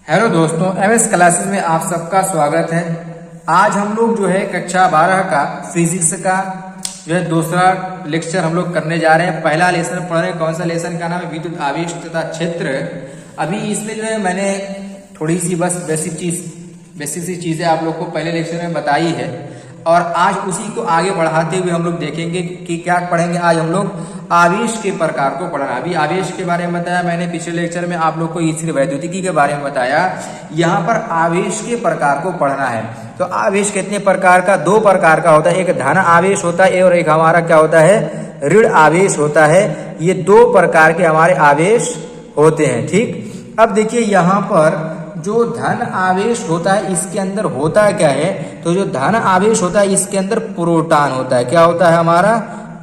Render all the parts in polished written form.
Hello दोस्तों, MS classes में आप सबका स्वागत है। आज हम लोग जो है कक्षा 12 का फिजिक्स का जो है दूसरा लेक्चर हम लोग करने जा रहे हैं। पहला लेसन पढ़ रहे हैं, कौन सा लेसन का नाम है? विद्युत आवेश तथा क्षेत्र। अभी इसमें जो है मैंने थोड़ी सी बस बेसिक सी चीजें आप लोग को पहले लेक्चर में बताई है और आज उसी को आगे बढ़ाते हुए हम लोग देखेंगे कि क्या पढ़ेंगे। आज हम लोग आवेश के प्रकार को पढ़ना। अभी आवेश के बारे में बताया मैंने पिछले लेक्चर में, आप लोग को इसलिए वैद्युतिकी के बारे में बताया। यहाँ पर आवेश के प्रकार को पढ़ना है। तो आवेश कितने प्रकार का? दो प्रकार का होता है। एक धन आवेश होता है और एक हमारा क्या होता है? ऋण आवेश होता है। ये दो प्रकार के हमारे आवेश होते हैं। ठीक, अब देखिए यहाँ पर जो धन आवेश होता है इसके अंदर होता क्या है? तो जो धन आवेश होता है इसके अंदर प्रोटॉन होता है। क्या होता है? हमारा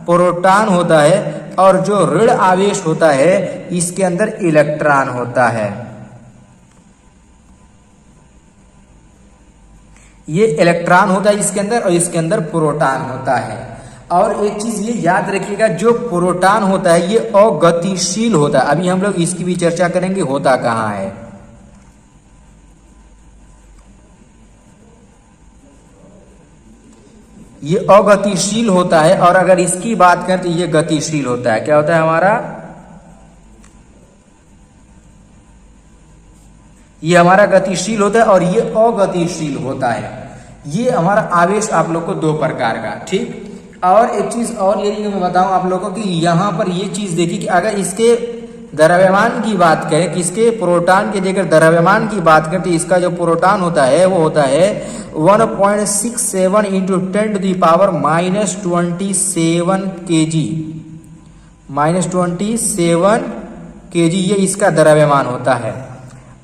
प्रोटॉन होता है। और जो ऋण आवेश होता है इसके अंदर इलेक्ट्रॉन होता है। ये इलेक्ट्रॉन होता है इसके अंदर और इसके अंदर प्रोटॉन होता है। और एक चीज ये याद रखिएगा, जो प्रोटॉन होता है ये अगतिशील होता है। अभी हम लोग इसकी भी चर्चा करेंगे होता कहाँ है। ये अगतिशील होता है और अगर इसकी बात करें तो ये गतिशील होता है। क्या होता है हमारा? ये हमारा गतिशील होता है और ये अगतिशील होता है। ये हमारा आवेश आप लोग को दो प्रकार का। ठीक, और एक चीज और यदि मैं बताऊं आप लोगों को कि यहां पर ये चीज देखिए कि अगर इसके द्रव्यमान की बात करें, किसके? प्रोटॉन के देकर द्रव्यमान की बात करें तो इसका जो प्रोटॉन होता है वो होता है 1.67 इंटू 10⁻⁻27 kg। -27 kg ये इसका द्रव्यमान होता है।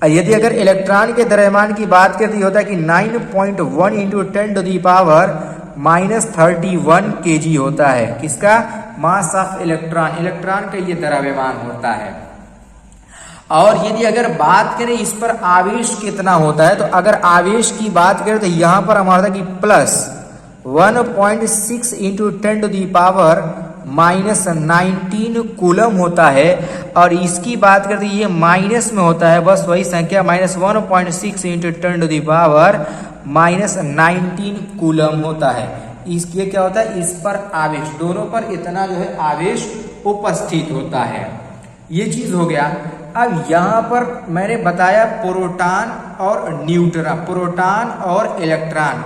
यदि अगर इलेक्ट्रॉन के द्रव्यमान की बात करें तो ये होता है कि 9.1 इंटू 10⁻31 kg होता है। किसका? Mass of electron. इलेक्ट्रॉन का ये द्रव्यमान होता है। और यदि अगर बात करें इस पर आवेश कितना होता है, तो अगर आवेश की बात करें तो यहां पर हमारा कि प्लस 1.6 इंटू 10⁻⁻19 कूलम होता है। और इसकी बात करते ये माइनस में होता है, बस वही संख्या -1.6 इंटू 10⁻⁻19 कूलम होता है। इसके क्या होता है? इस पर आवेश, दोनों पर इतना जो है आवेश उपस्थित होता है। ये चीज हो गया। अब यहां पर मैंने बताया प्रोटॉन और न्यूट्रॉन, प्रोटॉन और इलेक्ट्रॉन,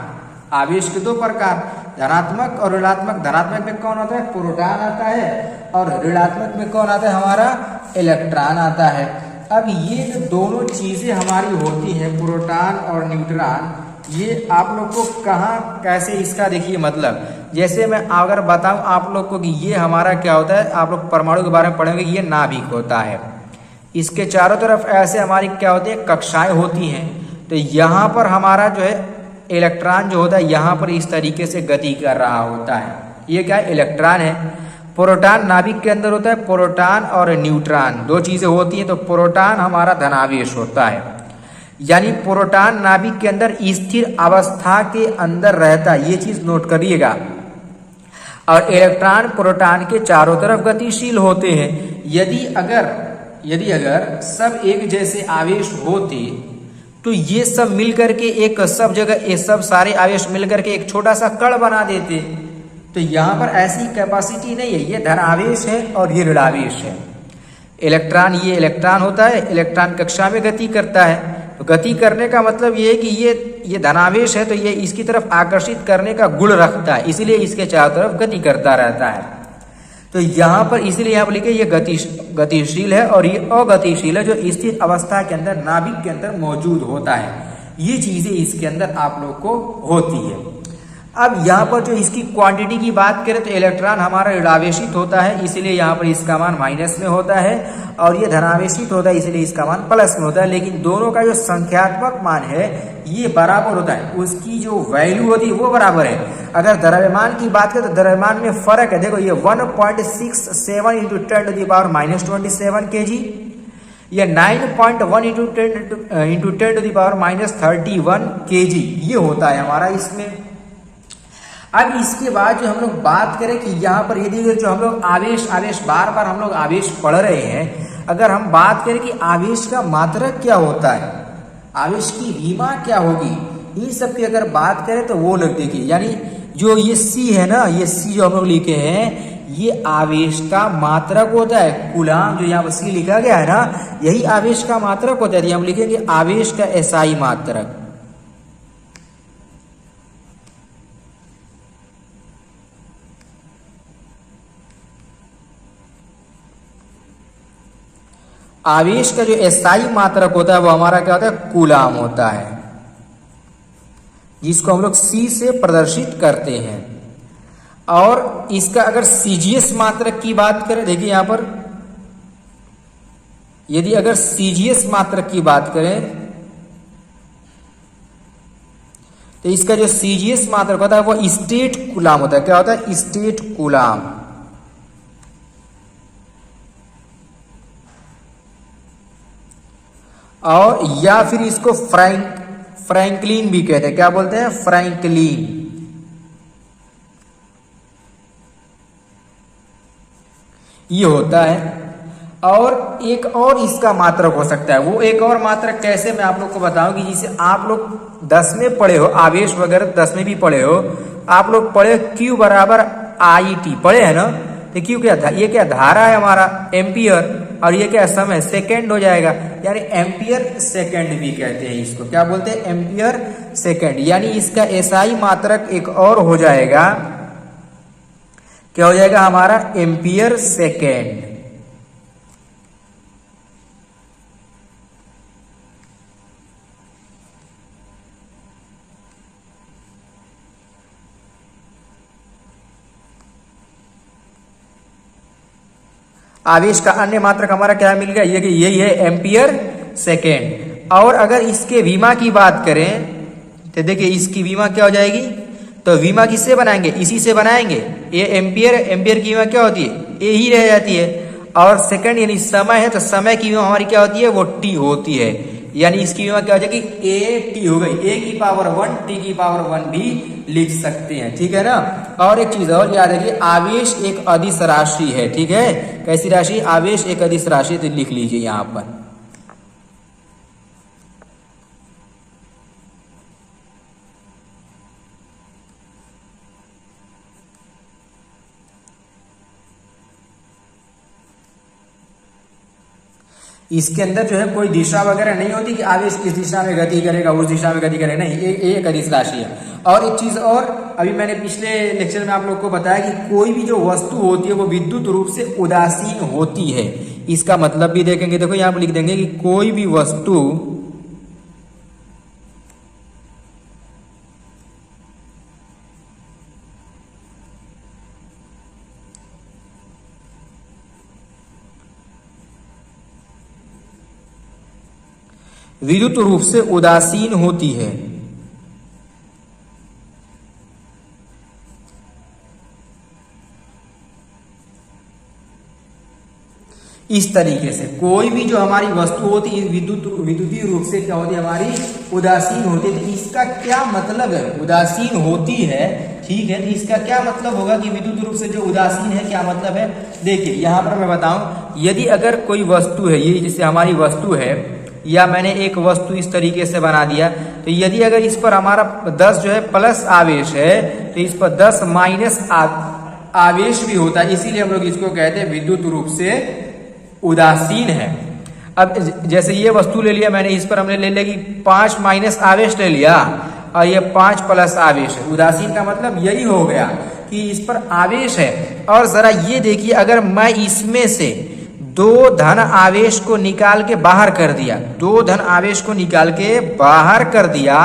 आवेश के दो प्रकार, धनात्मक और ऋणात्मक। धनात्मक में कौन आता है? प्रोटॉन आता है और ऋणात्मक में कौन आता है? हमारा इलेक्ट्रॉन आता है। अब ये जो दोनों चीजें हमारी होती हैं, प्रोटॉन और न्यूट्रॉन, ये आप लोग को कहाँ कैसे इसका देखिए मतलब, जैसे मैं अगर बताऊं आप लोग को कि ये हमारा क्या होता है, आप लोग परमाणु के बारे में पढ़ेंगे, ये नाभिक होता है। इसके चारों तरफ ऐसे हमारी क्या होती है? कक्षाएं होती हैं। तो यहाँ पर हमारा जो है इलेक्ट्रॉन जो होता है यहाँ पर इस तरीके से गति कर रहा होता है। ये क्या है? इलेक्ट्रॉन है। प्रोटॉन नाभिक के अंदर होता है, प्रोटॉन और न्यूट्रॉन दो चीजें होती हैं। तो प्रोटॉन हमारा धनावेश होता है, यानी प्रोटॉन नाभिक के अंदर स्थिर अवस्था के अंदर रहता है। ये चीज नोट करिएगा। और इलेक्ट्रॉन प्रोटॉन के चारों तरफ गतिशील होते हैं। यदि अगर सब एक जैसे आवेश होते तो ये सब मिलकर के एक सब जगह ये सब सारे आवेश मिलकर के एक छोटा सा कण बना देते। तो यहाँ पर ऐसी कैपेसिटी नहीं है। ये धन आवेश है और ये ऋण आवेश है। इलेक्ट्रॉन, ये इलेक्ट्रॉन होता है, इलेक्ट्रॉन कक्षा में गति करता है। तो गति करने का मतलब ये है कि ये धनावेश है तो ये इसकी तरफ आकर्षित करने का गुण रखता है, इसलिए इसके चारों तरफ गति करता रहता है। तो यहाँ पर इसलिए यहाँ पर लिखे ये गतिशील है और ये अगतिशील है, जो स्थिर अवस्था के अंदर नाभिक के अंदर मौजूद होता है। ये चीजें इसके अंदर आप लोग को होती है। अब यहाँ पर जो इसकी क्वांटिटी की बात करें तो इलेक्ट्रॉन हमारा ऋणावेशित होता है, इसलिए यहाँ पर इसका मान माइनस में होता है। और ये धनावेशित होता है इसलिए इसका मान प्लस में होता है। लेकिन दोनों का जो संख्यात्मक मान है ये बराबर होता है, उसकी जो वैल्यू होती है वो बराबर है। अगर द्रव्यमान की बात करें तो द्रव्यमान में फर्क है। देखो ये 1.67 इंटू 10⁻⁻27 kg, ये 9.1 इंटू 10⁻31 kg ये होता है हमारा इसमें। अब इसके बाद जो हम लोग बात करें कि यहाँ पर यदि जो हम लोग आवेश बार बार हम लोग आवेश पढ़ रहे हैं, अगर हम बात करें कि आवेश का मात्रक क्या होता है, आवेश की विमा क्या होगी, इन सब की अगर बात करें तो वो लोग देखिए, यानी जो ये सी है ना, ये सी जो हम लोग लिखे हैं, ये आवेश का मात्रक होता है। कूलाम जो यहाँ पर सी लिखा गया है ना, यही आवेश का मात्रक होता है। हम लिखेंगे आवेश का एसआई मात्रक। आवेश का जो एसआई मात्रक होता है वो हमारा क्या होता है, कूलाम होता है, जिसको हम लोग सी से प्रदर्शित करते हैं। और इसका अगर सीजीएस मात्रक की बात करें, देखिए यहां पर यदि अगर सीजीएस मात्रक की बात करें तो इसका जो सीजीएस मात्रक होता है वो स्टेट कूलाम होता है। क्या होता है, स्टेट कूलाम। और या फिर इसको फ्रैंकलिन भी कहते हैं। क्या बोलते हैं, फ्रैंकलिन। ये होता है। और एक और इसका मात्रक हो सकता है, वो एक और मात्रक कैसे, मैं आप लोग को बताऊं कि जिसे आप लोग 10 में पढ़े हो, आवेश वगैरह 10 में भी पढ़े हो, आप लोग पढ़े Q बराबर IT पढ़े है ना। तो Q क्या, ये क्या धारा है हमारा, एम्पियर, और ये क्या समय, सेकेंड हो जाएगा, यानी एम्पियर सेकेंड भी कहते हैं इसको। क्या बोलते हैं, एम्पियर सेकेंड। यानी इसका एसआई मात्रक एक और हो जाएगा, क्या हो जाएगा हमारा, एम्पियर सेकेंड। आवेश का अन्य मात्रक हमारा क्या मिल गया, ये कि यही है, एम्पियर सेकेंड। और अगर इसके विमा की बात करें तो देखिए इसकी विमा क्या हो जाएगी, तो विमा किससे बनाएंगे, इसी से बनाएंगे। ये एम्पियर, एम्पियर की विमा क्या होती है, ए ही रह जाती है। और सेकंड यानी समय है, तो समय की विमा हमारी क्या होती है, वो टी होती है। यानी इसकी विमा क्या हो जाएगी, ए टी हो गई, ए की पावर 1 टी की पावर 1 भी लिख सकते हैं, ठीक है ना। और एक चीज और याद रखिए, आवेश एक अदिश राशि है, ठीक है। कैसी राशि, आवेश एक अदिश राशि, तो लिख लीजिए यहां पर। इसके अंदर जो है कोई दिशा वगैरह नहीं होती कि आवेश इस दिशा में गति करेगा, उस दिशा में गति करेगा, नहीं, ये एक अदिश राशि है। और एक चीज और, अभी मैंने पिछले लेक्चर में आप लोग को बताया कि कोई भी जो वस्तु होती है वो विद्युत रूप से उदासीन होती है। इसका मतलब भी देखेंगे, देखो यहां पर लिख देंगे कि कोई भी वस्तु विद्युत रूप से उदासीन होती है। इस तरीके से कोई भी जो हमारी वस्तु होती है विद्युतीय रूप से क्या होती है, हमारी उदासीन होती है। तो इसका क्या मतलब है, उदासीन होती है, ठीक है। तो इसका क्या मतलब होगा कि विद्युत रूप से जो उदासीन है, क्या मतलब है, देखिए यहां पर मैं बताऊं, यदि अगर कोई वस्तु है, ये जैसे हमारी वस्तु है, या मैंने एक वस्तु इस तरीके से बना दिया, तो यदि अगर इस पर हमारा 10 जो है प्लस आवेश है, तो इस पर 10 माइनस आवेश भी होता है, इसीलिए हम लोग इसको कहते हैं विद्युत रूप से उदासीन है। अब जैसे ये वस्तु ले लिया मैंने, इस पर हमने ले लिया कि 5 माइनस आवेश ले लिया, और ये 5 प्लस आवेश है। उदासीन का मतलब यही हो गया कि इस पर आवेश है। और जरा ये देखिए, अगर मैं इसमें से 2 धन आवेश को निकाल के बाहर कर दिया, 2 धन आवेश को निकाल के बाहर कर दिया,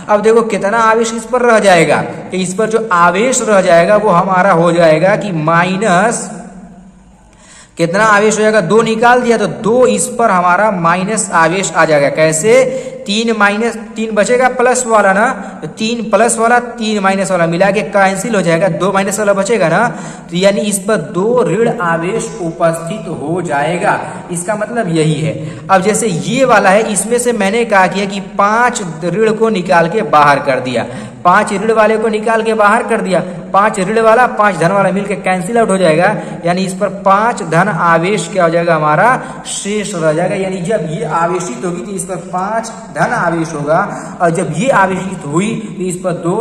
अब देखो कितना आवेश इस पर रह जाएगा। कि इस पर जो आवेश रह जाएगा वो हमारा हो जाएगा कि माइनस, कितना आवेश हो जाएगा, 2 निकाल दिया तो 2 इस पर हमारा माइनस आवेश आ जाएगा। कैसे, 3 माइनस 3 बचेगा प्लस वाला ना, तो 3 प्लस वाला 3 माइनस वाला मिला के कैंसिल हो जाएगा, 2 माइनस वाला बचेगा ना, तो यानी इस पर 2 ऋण आवेश उपस्थित हो जाएगा। इसका मतलब यही है। अब जैसे ये वाला है, इसमें से मैंने कहा कि 5 ऋण को निकाल के बाहर कर दिया, 5 ऋण वाले को निकाल के बाहर कर दिया, 5 ऋण वाला 5 धन वाला मिलके कैंसिल आउट हो जाएगा। यानी इस पर 5 धन आवेश क्या हो जाएगा, हमारा शेष रह जाएगा। यानी जब ये आवेशित होगी तो इस पर 5 धन धन आवेश होगा, और जब ये आवेशित हुई तो इस पर 2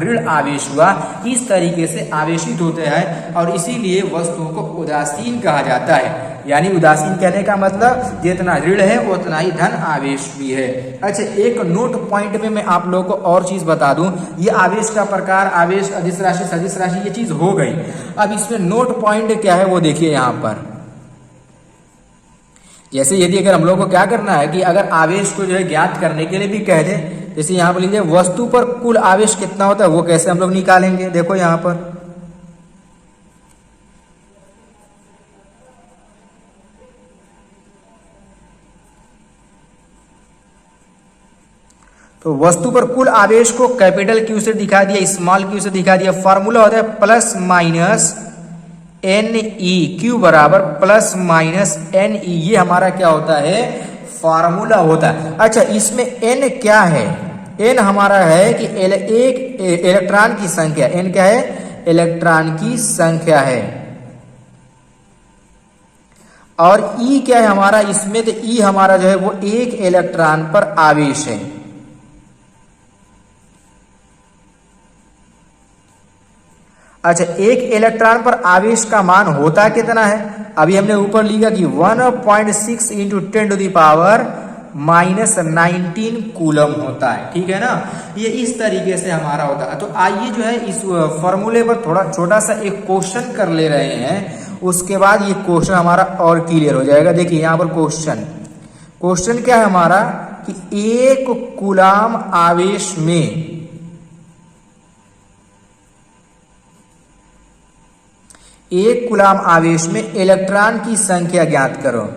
ऋण आवेश हुआ। इस तरीके से आवेशित होते हैं और इसीलिए वस्तुओं को उदासीन कहा जाता है। यानी उदासीन कहने का मतलब जितना ऋण है उतना ही धन आवेश भी है। अच्छा, एक नोट पॉइंट में मैं आप लोगों को और चीज बता दूं, ये आवेश का प्रकार, आवेश, अदिश राशि, सदिश राशि, ये चीज हो गई। अब इसमें नोट पॉइंट क्या है वो देखिए यहाँ पर। जैसे यदि अगर हम लोग को क्या करना है कि अगर आवेश को जो है ज्ञात करने के लिए भी कह दे, जैसे यहाँ पर लीजिए वस्तु पर कुल आवेश कितना होता है वो कैसे हम लोग निकालेंगे। देखो यहाँ पर तो वस्तु पर कुल आवेश को कैपिटल क्यू से दिखा दिया, स्मॉल क्यू से दिखा दिया। फॉर्मूला होता है plus minus n e, q बराबर प्लस माइनस एन ई, ये हमारा क्या होता है, फॉर्मूला होता है। अच्छा, इसमें एन क्या है, एन हमारा है कि एक इलेक्ट्रॉन की संख्या, एन क्या है, इलेक्ट्रॉन की संख्या है। और ई क्या है हमारा इसमें, तो ई हमारा जो है वो एक इलेक्ट्रॉन पर आवेश है। अच्छा, एक इलेक्ट्रॉन पर आवेश का मान होता कितना है, अभी हमने ऊपर लिखा कि 1.6 into 10 to the power -19 coulomb होता है। ठीक है ना, ये इस तरीके से हमारा होता है। तो आइए जो है इस फॉर्मूले पर थोड़ा छोटा सा एक क्वेश्चन कर ले रहे हैं, उसके बाद ये क्वेश्चन हमारा और क्लियर हो जाएगा। देखिए यहाँ पर क्वेश्चन क्या है हमारा कि एक कूलम आवेश में एक कूलम आवेश में इलेक्ट्रॉन की संख्या ज्ञात करो।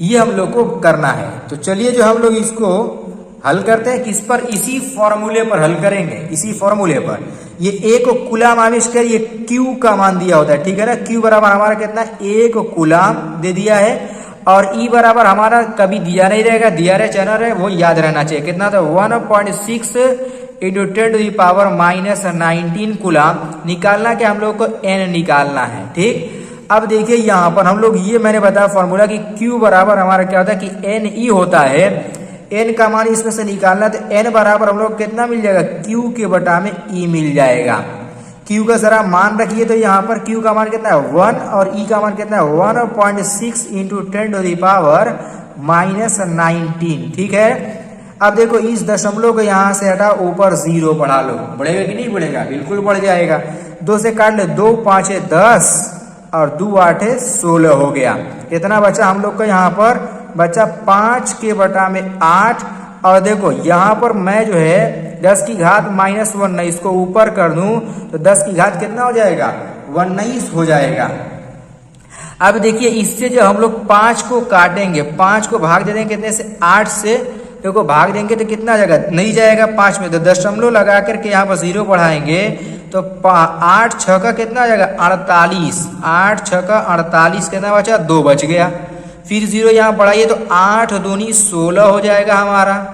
ये हम लोग को करना है। तो चलिए जो हम लोग इसको हल करते हैं, किस पर, इसी फॉर्मूले पर हल करेंगे, इसी फॉर्मूले पर। ये एक कूलम आवेश का ये क्यू का मान दिया होता है, ठीक है ना, क्यू बराबर हमारा कितना, एक कूलम दे दिया है। और ई बराबर हमारा कभी दिया नहीं रहेगा, दिया रहे चाहे रहे वो याद रहना चाहिए, कितना था 1.6 into 10 to the power -19 coulomb. निकालना क्या हम लोग को, एन निकालना है। ठीक, अब देखिए यहाँ पर हम लोग, ये मैंने बताया फॉर्मूला कि Q बराबर हमारा क्या होता है कि एन ई होता है। एन का मान इसमें से निकालना, तो एन बराबर हम लोग कितना मिल जाएगा, Q के बटा में ई मिल जाएगा। Q का जरा मान रखिए, तो यहाँ पर Q का मान कितना है 1 और E का मान कितना है 1.6 इंटू 10 टू द पावर -19। ठीक है, अब देखो इस दशमलव को यहाँ से हटा, ऊपर 0 बढ़ा लो, बढ़ेगा कि नहीं बढ़ेगा, बिल्कुल बढ़ जाएगा। 2 से काट ले, 2 5 10 और 2 8 16 हो गया। कितना बचा हम लोग का, यहाँ पर बचा 5 के बटा में 8। और देखो यहाँ पर मैं जो है 10 की घात -19 को ऊपर कर दूं तो 10 की घात कितना हो जाएगा, 19 हो जाएगा। अब देखिए इससे जो हम लोग 5 को काटेंगे, 5 को भाग दे देंगे कितने से, 8 से। देखो भाग देंगे तो कितना आ जाएगा, नहीं जाएगा 5 में, तो दशमलव लगा करके यहाँ पर 0 बढ़ाएंगे तो 8 6 का कितना आ जाएगा 48, 8 6 का 48, कितना बचा 2 बच गया। फिर 0 यहाँ बढ़ाइए तो 8 दूनी 16 हो जाएगा हमारा।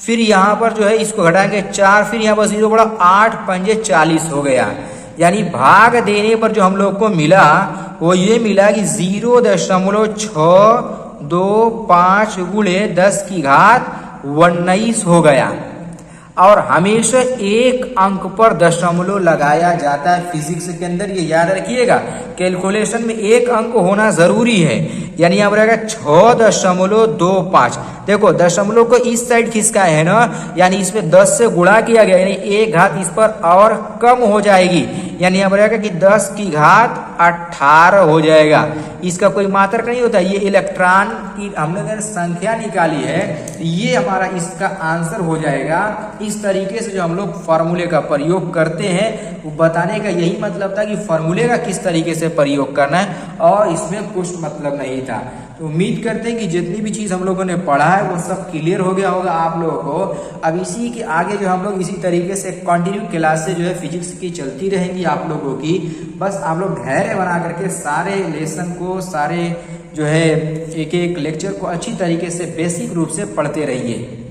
फिर यहाँ पर जो है इसको घटाएंगे 4, फिर यहाँ पर 0 बढ़ा, 8 पंजे 40 हो गया। यानी भाग देने पर जो हम लोग को मिला वो ये मिला कि 0.625 गुणे 10 की घात 19 हो गया। और हमेशा एक अंक पर दशमलव लगाया जाता है फिजिक्स के अंदर, ये याद रखिएगा। कैलकुलेशन में एक अंक होना जरूरी है, यानी यहाँ पर रहेगा 6.25। देखो दशमलव को इस साइड खिसका है ना, यानी इसमें 10 से गुणा किया गया, यानी एक घात इस पर और कम हो जाएगी, यानी यहाँ पर रहेगा कि 10 की घात 18 हो जाएगा। इसका कोई मात्रक नहीं होता, ये इलेक्ट्रॉन की हमने अगर संख्या निकाली है, ये हमारा इसका आंसर हो जाएगा। इस तरीके से जो हम लोग फॉर्मूले का प्रयोग करते हैं, वो बताने का यही मतलब था कि फॉर्मूले का किस तरीके से प्रयोग करना है, और इसमें कुछ मतलब नहीं था। तो उम्मीद करते हैं कि जितनी भी चीज़ हम लोगों ने पढ़ा है वो सब क्लियर हो गया होगा आप लोगों को। अब इसी के आगे जो हम लोग इसी तरीके से कंटिन्यू क्लास से जो है फिजिक्स की चलती रहेंगी आप लोगों की। बस आप लोग धैर्य बना करके सारे लेसन को, सारे जो है एक एक लेक्चर को अच्छी तरीके से बेसिक रूप से पढ़ते रहिए।